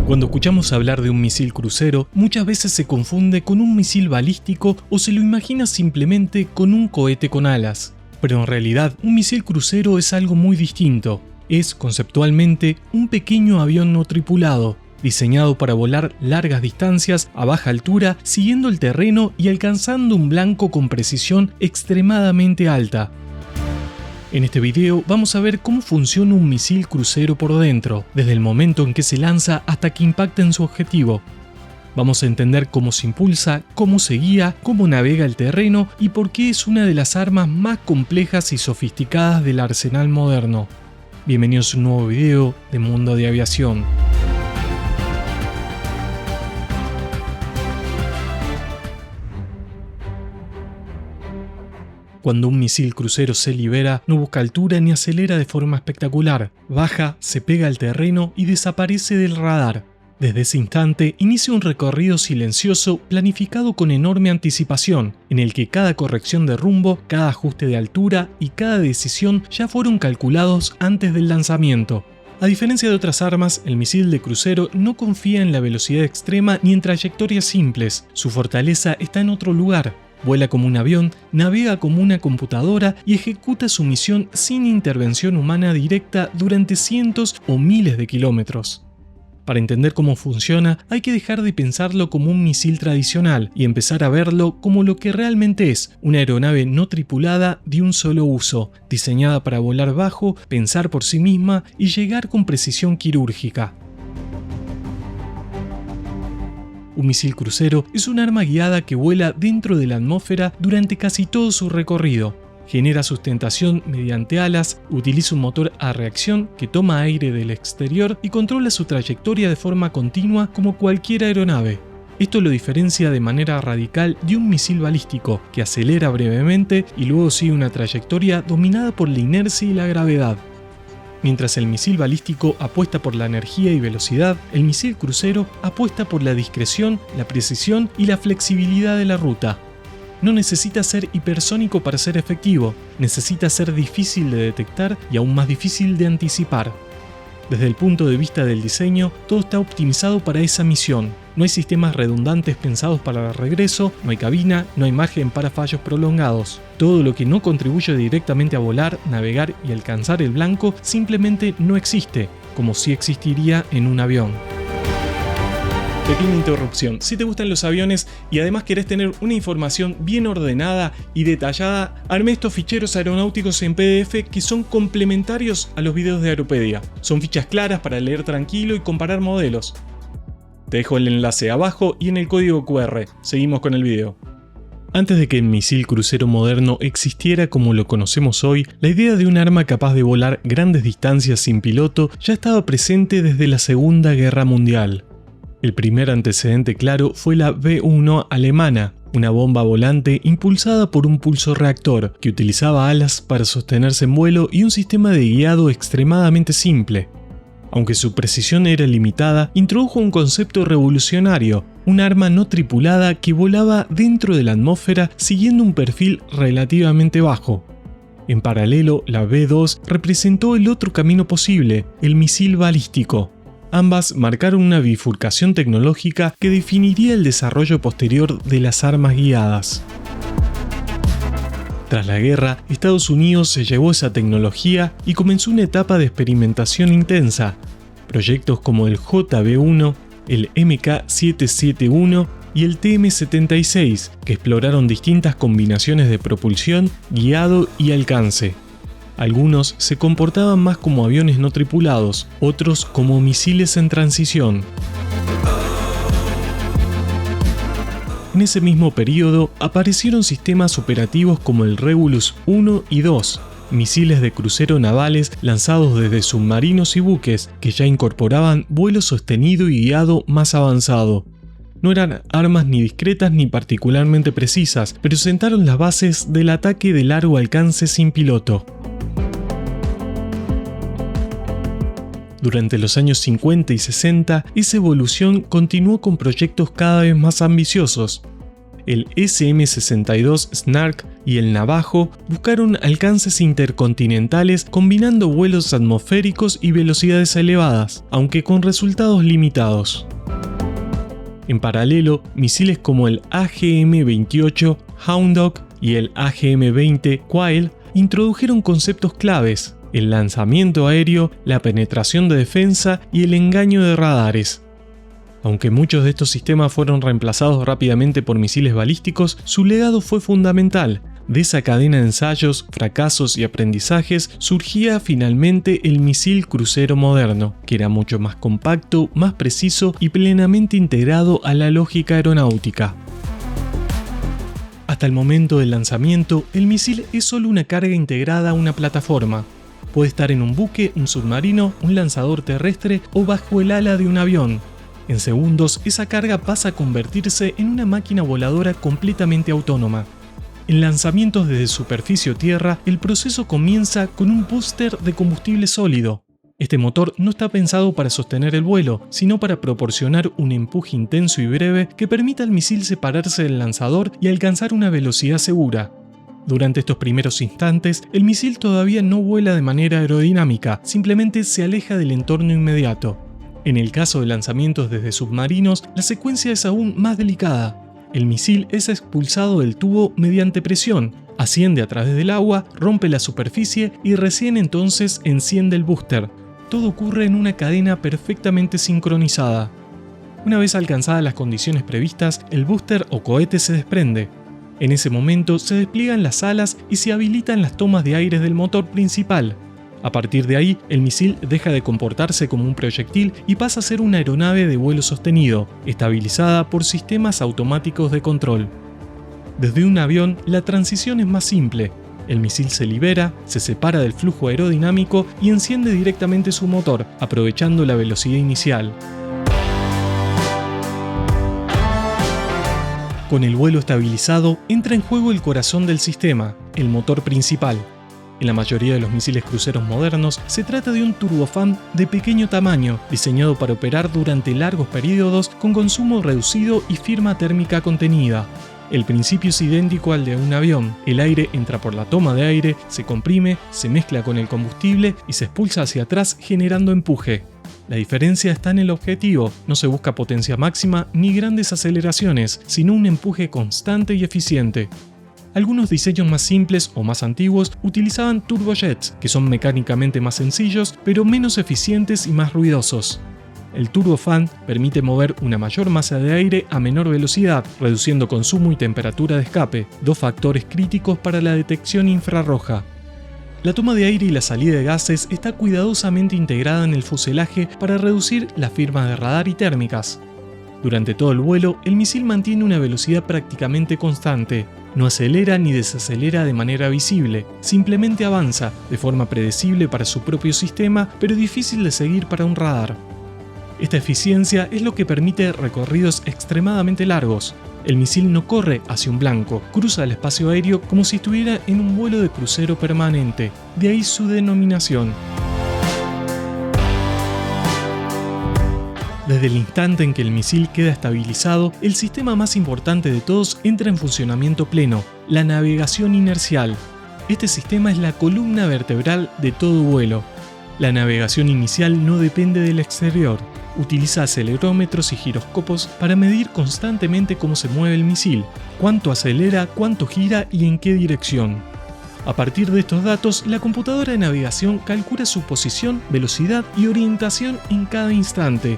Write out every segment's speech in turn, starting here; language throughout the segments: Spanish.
Cuando escuchamos hablar de un misil crucero, muchas veces se confunde con un misil balístico o se lo imagina simplemente con un cohete con alas. Pero en realidad, un misil crucero es algo muy distinto. Es, conceptualmente, un pequeño avión no tripulado, diseñado para volar largas distancias a baja altura, siguiendo el terreno y alcanzando un blanco con precisión extremadamente alta. En este video vamos a ver cómo funciona un misil crucero por dentro, desde el momento en que se lanza hasta que impacta en su objetivo. Vamos a entender cómo se impulsa, cómo se guía, cómo navega el terreno y por qué es una de las armas más complejas y sofisticadas del arsenal moderno. Bienvenidos a un nuevo video de Mundo de Aviación. Cuando un misil crucero se libera, no busca altura ni acelera de forma espectacular. Baja, se pega al terreno y desaparece del radar. Desde ese instante, inicia un recorrido silencioso planificado con enorme anticipación, en el que cada corrección de rumbo, cada ajuste de altura y cada decisión ya fueron calculados antes del lanzamiento. A diferencia de otras armas, el misil de crucero no confía en la velocidad extrema ni en trayectorias simples. Su fortaleza está en otro lugar. Vuela como un avión, navega como una computadora y ejecuta su misión sin intervención humana directa durante cientos o miles de kilómetros. Para entender cómo funciona, hay que dejar de pensarlo como un misil tradicional y empezar a verlo como lo que realmente es, una aeronave no tripulada de un solo uso, diseñada para volar bajo, pensar por sí misma y llegar con precisión quirúrgica. Un misil crucero es un arma guiada que vuela dentro de la atmósfera durante casi todo su recorrido. Genera sustentación mediante alas, utiliza un motor a reacción que toma aire del exterior y controla su trayectoria de forma continua como cualquier aeronave. Esto lo diferencia de manera radical de un misil balístico, que acelera brevemente y luego sigue una trayectoria dominada por la inercia y la gravedad. Mientras el misil balístico apuesta por la energía y velocidad, el misil crucero apuesta por la discreción, la precisión y la flexibilidad de la ruta. No necesita ser hipersónico para ser efectivo, necesita ser difícil de detectar y aún más difícil de anticipar. Desde el punto de vista del diseño, todo está optimizado para esa misión. No hay sistemas redundantes pensados para el regreso, no hay cabina, no hay margen para fallos prolongados. Todo lo que no contribuye directamente a volar, navegar y alcanzar el blanco simplemente no existe, como si existiría en un avión. Pequeña interrupción. Si te gustan los aviones y además querés tener una información bien ordenada y detallada, armé estos ficheros aeronáuticos en PDF que son complementarios a los videos de Aeropedia. Son fichas claras para leer tranquilo y comparar modelos. Te dejo el enlace abajo y en el código QR. Seguimos con el video. Antes de que el misil crucero moderno existiera como lo conocemos hoy, la idea de un arma capaz de volar grandes distancias sin piloto ya estaba presente desde la Segunda Guerra Mundial. El primer antecedente claro fue la B-1 alemana, una bomba volante impulsada por un pulsorreactor que utilizaba alas para sostenerse en vuelo y un sistema de guiado extremadamente simple. Aunque su precisión era limitada, introdujo un concepto revolucionario, un arma no tripulada que volaba dentro de la atmósfera siguiendo un perfil relativamente bajo. En paralelo, la B-2 representó el otro camino posible, el misil balístico. Ambas marcaron una bifurcación tecnológica que definiría el desarrollo posterior de las armas guiadas. Tras la guerra, Estados Unidos se llevó esa tecnología y comenzó una etapa de experimentación intensa. Proyectos como el JB-1, el MK771 y el TM-76, que exploraron distintas combinaciones de propulsión, guiado y alcance. Algunos se comportaban más como aviones no tripulados, otros como misiles en transición. En ese mismo periodo aparecieron sistemas operativos como el Regulus 1 y 2, misiles de crucero navales lanzados desde submarinos y buques que ya incorporaban vuelo sostenido y guiado más avanzado. No eran armas ni discretas ni particularmente precisas, pero sentaron las bases del ataque de largo alcance sin piloto. Durante los años 50 y 60, esa evolución continuó con proyectos cada vez más ambiciosos. El SM-62 Snark y el Navajo buscaron alcances intercontinentales combinando vuelos atmosféricos y velocidades elevadas, aunque con resultados limitados. En paralelo, misiles como el AGM-28 Hound Dog y el AGM-20 Quail introdujeron conceptos claves: el lanzamiento aéreo, la penetración de defensa y el engaño de radares. Aunque muchos de estos sistemas fueron reemplazados rápidamente por misiles balísticos, su legado fue fundamental. De esa cadena de ensayos, fracasos y aprendizajes surgía finalmente el misil crucero moderno, que era mucho más compacto, más preciso y plenamente integrado a la lógica aeronáutica. Hasta el momento del lanzamiento, el misil es solo una carga integrada a una plataforma. Puede estar en un buque, un submarino, un lanzador terrestre o bajo el ala de un avión. En segundos, esa carga pasa a convertirse en una máquina voladora completamente autónoma. En lanzamientos desde superficie o tierra, el proceso comienza con un booster de combustible sólido. Este motor no está pensado para sostener el vuelo, sino para proporcionar un empuje intenso y breve que permita al misil separarse del lanzador y alcanzar una velocidad segura. Durante estos primeros instantes, el misil todavía no vuela de manera aerodinámica, simplemente se aleja del entorno inmediato. En el caso de lanzamientos desde submarinos, la secuencia es aún más delicada. El misil es expulsado del tubo mediante presión, asciende a través del agua, rompe la superficie y recién entonces enciende el booster. Todo ocurre en una cadena perfectamente sincronizada. Una vez alcanzadas las condiciones previstas, el booster o cohete se desprende. En ese momento se despliegan las alas y se habilitan las tomas de aire del motor principal. A partir de ahí, el misil deja de comportarse como un proyectil y pasa a ser una aeronave de vuelo sostenido, estabilizada por sistemas automáticos de control. Desde un avión, la transición es más simple. El misil se libera, se separa del flujo aerodinámico y enciende directamente su motor, aprovechando la velocidad inicial. Con el vuelo estabilizado, entra en juego el corazón del sistema, el motor principal. En la mayoría de los misiles cruceros modernos, se trata de un turbofán de pequeño tamaño, diseñado para operar durante largos periodos con consumo reducido y firma térmica contenida. El principio es idéntico al de un avión. El aire entra por la toma de aire, se comprime, se mezcla con el combustible y se expulsa hacia atrás generando empuje. La diferencia está en el objetivo, no se busca potencia máxima ni grandes aceleraciones, sino un empuje constante y eficiente. Algunos diseños más simples o más antiguos utilizaban turbojets, que son mecánicamente más sencillos, pero menos eficientes y más ruidosos. El turbofan permite mover una mayor masa de aire a menor velocidad, reduciendo consumo y temperatura de escape, dos factores críticos para la detección infrarroja. La toma de aire y la salida de gases está cuidadosamente integrada en el fuselaje para reducir las firmas de radar y térmicas. Durante todo el vuelo, el misil mantiene una velocidad prácticamente constante. No acelera ni desacelera de manera visible, simplemente avanza, de forma predecible para su propio sistema, pero difícil de seguir para un radar. Esta eficiencia es lo que permite recorridos extremadamente largos. El misil no corre hacia un blanco, cruza el espacio aéreo como si estuviera en un vuelo de crucero permanente, de ahí su denominación. Desde el instante en que el misil queda estabilizado, el sistema más importante de todos entra en funcionamiento pleno, la navegación inercial. Este sistema es la columna vertebral de todo vuelo. La navegación inicial no depende del exterior. Utiliza acelerómetros y giroscopos para medir constantemente cómo se mueve el misil, cuánto acelera, cuánto gira y en qué dirección. A partir de estos datos, la computadora de navegación calcula su posición, velocidad y orientación en cada instante.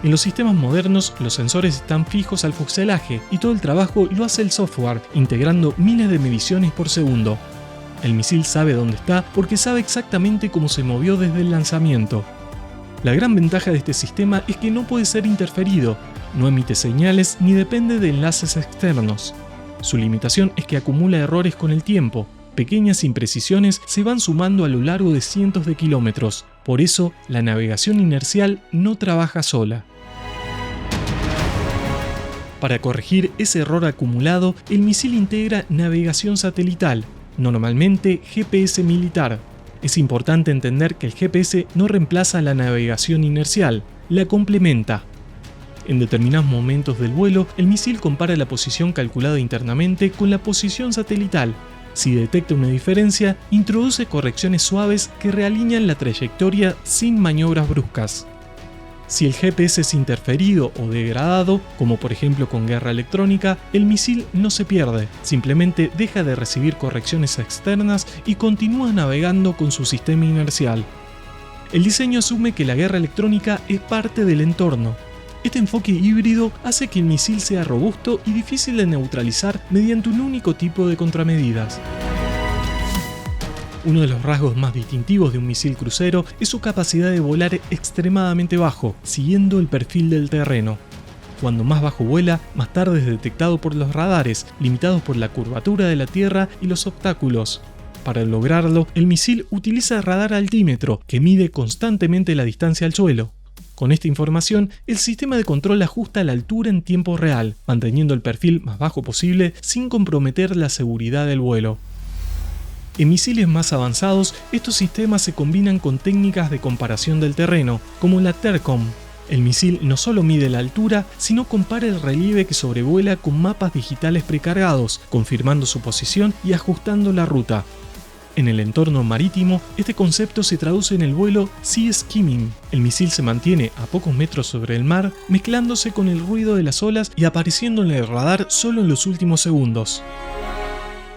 En los sistemas modernos, los sensores están fijos al fuselaje y todo el trabajo lo hace el software, integrando miles de mediciones por segundo. El misil sabe dónde está porque sabe exactamente cómo se movió desde el lanzamiento. La gran ventaja de este sistema es que no puede ser interferido, no emite señales ni depende de enlaces externos. Su limitación es que acumula errores con el tiempo. Pequeñas imprecisiones se van sumando a lo largo de cientos de kilómetros. Por eso, la navegación inercial no trabaja sola. Para corregir ese error acumulado, el misil integra navegación satelital, normalmente GPS militar. Es importante entender que el GPS no reemplaza la navegación inercial, la complementa. En determinados momentos del vuelo, el misil compara la posición calculada internamente con la posición satelital. Si detecta una diferencia, introduce correcciones suaves que realinean la trayectoria sin maniobras bruscas. Si el GPS es interferido o degradado, como por ejemplo con guerra electrónica, el misil no se pierde, simplemente deja de recibir correcciones externas y continúa navegando con su sistema inercial. El diseño asume que la guerra electrónica es parte del entorno. Este enfoque híbrido hace que el misil sea robusto y difícil de neutralizar mediante un único tipo de contramedidas. Uno de los rasgos más distintivos de un misil crucero es su capacidad de volar extremadamente bajo, siguiendo el perfil del terreno. Cuando más bajo vuela, más tarde es detectado por los radares, limitados por la curvatura de la Tierra y los obstáculos. Para lograrlo, el misil utiliza radar altímetro, que mide constantemente la distancia al suelo. Con esta información, el sistema de control ajusta la altura en tiempo real, manteniendo el perfil más bajo posible sin comprometer la seguridad del vuelo. En misiles más avanzados, estos sistemas se combinan con técnicas de comparación del terreno, como la TERCOM. El misil no solo mide la altura, sino compara el relieve que sobrevuela con mapas digitales precargados, confirmando su posición y ajustando la ruta. En el entorno marítimo, este concepto se traduce en el vuelo sea skimming. El misil se mantiene a pocos metros sobre el mar, mezclándose con el ruido de las olas y apareciendo en el radar solo en los últimos segundos.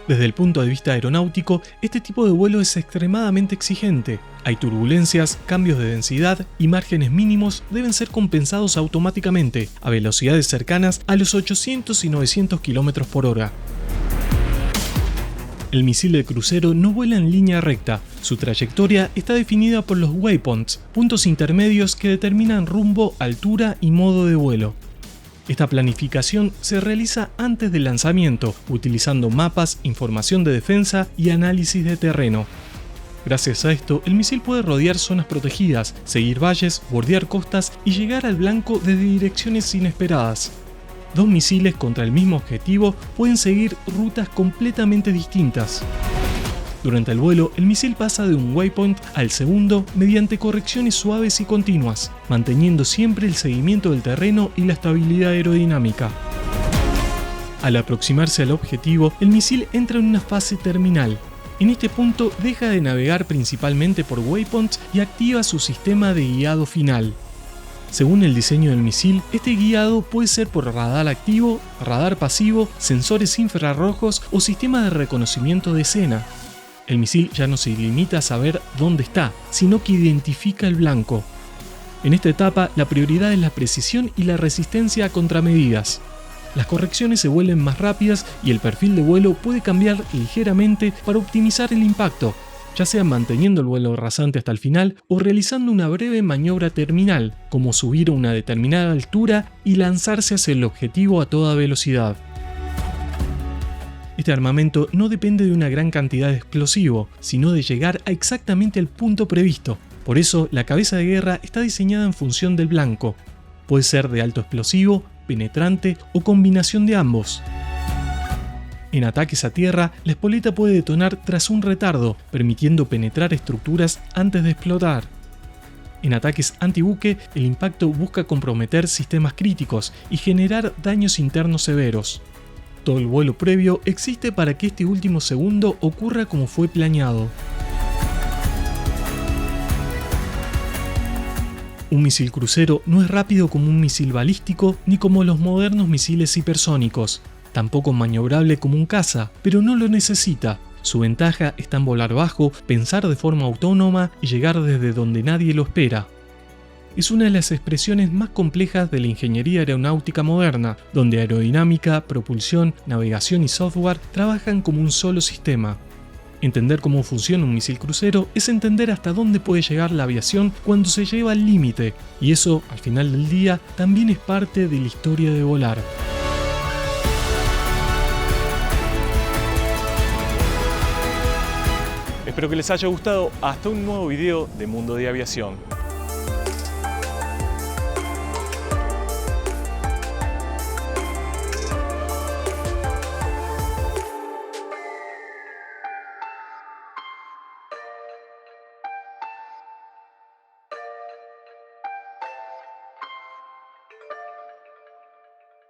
Desde el punto de vista aeronáutico, este tipo de vuelo es extremadamente exigente. Hay turbulencias, cambios de densidad y márgenes mínimos deben ser compensados automáticamente a velocidades cercanas a los 800 y 900 km por hora. El misil de crucero no vuela en línea recta, su trayectoria está definida por los waypoints, puntos intermedios que determinan rumbo, altura y modo de vuelo. Esta planificación se realiza antes del lanzamiento, utilizando mapas, información de defensa y análisis de terreno. Gracias a esto, el misil puede rodear zonas protegidas, seguir valles, bordear costas y llegar al blanco desde direcciones inesperadas. Dos misiles contra el mismo objetivo pueden seguir rutas completamente distintas. Durante el vuelo, el misil pasa de un waypoint al segundo mediante correcciones suaves y continuas, manteniendo siempre el seguimiento del terreno y la estabilidad aerodinámica. Al aproximarse al objetivo, el misil entra en una fase terminal. En este punto deja de navegar principalmente por waypoints y activa su sistema de guiado final. Según el diseño del misil, este guiado puede ser por radar activo, radar pasivo, sensores infrarrojos o sistema de reconocimiento de escena. El misil ya no se limita a saber dónde está, sino que identifica el blanco. En esta etapa, la prioridad es la precisión y la resistencia a contramedidas. Las correcciones se vuelven más rápidas y el perfil de vuelo puede cambiar ligeramente para optimizar el impacto, ya sea manteniendo el vuelo rasante hasta el final o realizando una breve maniobra terminal, como subir a una determinada altura y lanzarse hacia el objetivo a toda velocidad. Este armamento no depende de una gran cantidad de explosivo, sino de llegar a exactamente al punto previsto. Por eso, la cabeza de guerra está diseñada en función del blanco. Puede ser de alto explosivo, penetrante o combinación de ambos. En ataques a tierra, la espoleta puede detonar tras un retardo, permitiendo penetrar estructuras antes de explotar. En ataques antibuque, el impacto busca comprometer sistemas críticos y generar daños internos severos. Todo el vuelo previo existe para que este último segundo ocurra como fue planeado. Un misil crucero no es rápido como un misil balístico ni como los modernos misiles hipersónicos, tampoco maniobrable como un caza, pero no lo necesita. Su ventaja está en volar bajo, pensar de forma autónoma y llegar desde donde nadie lo espera. Es una de las expresiones más complejas de la ingeniería aeronáutica moderna, donde aerodinámica, propulsión, navegación y software trabajan como un solo sistema. Entender cómo funciona un misil crucero es entender hasta dónde puede llegar la aviación cuando se lleva al límite, y eso, al final del día, también es parte de la historia de volar. Espero que les haya gustado. Hasta un nuevo video de Mundo de Aviación.